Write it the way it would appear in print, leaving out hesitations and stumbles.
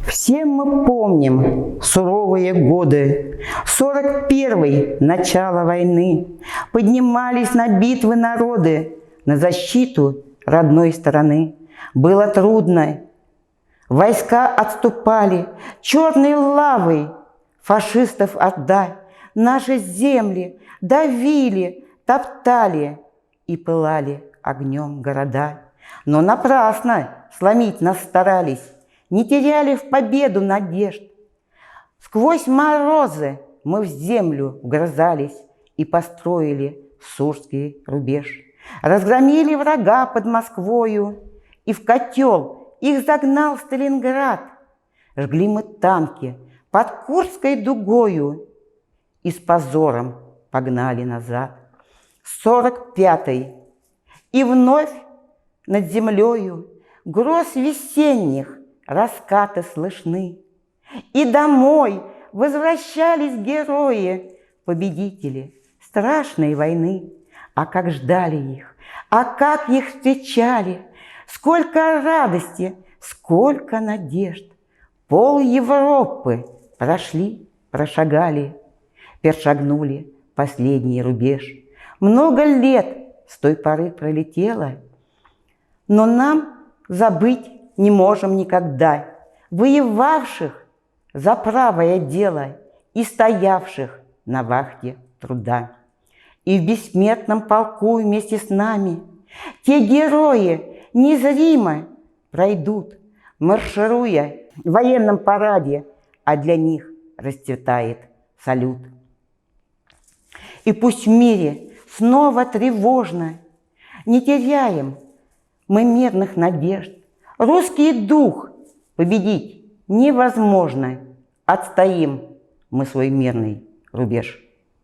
Все мы помним суровые годы, 41-й, начало войны. Поднимались на битвы народы, на защиту родной страны. Было трудно, войска отступали, черной лавой фашистов отдать. Наши земли давили, топтали и пылали огнем города. Но напрасно сломить нас старались, не теряли в победу надежд. Сквозь морозы мы в землю вгрызались и построили Сурский рубеж. Разгромили врага под Москвою, и в котел их загнал Сталинград. Жгли мы танки под Курской дугою и с позором погнали назад. 45-й, и вновь над землею гроз весенних раскаты слышны. И домой возвращались герои, победители страшной войны. А как ждали их, а как их встречали, сколько радости, сколько надежд. Пол Европы прошли, прошагали, перешагнули последний рубеж. Много лет с той поры пролетело, но нам забыть не можем никогда воевавших за правое дело и стоявших на вахте труда. И в бессмертном полку вместе с нами те герои незримо пройдут, маршируя в военном параде, а для них расцветает салют. И пусть в мире снова тревожно, не теряем мы мирных надежд. Русский дух победить невозможно, отстоим мы свой мирный рубеж.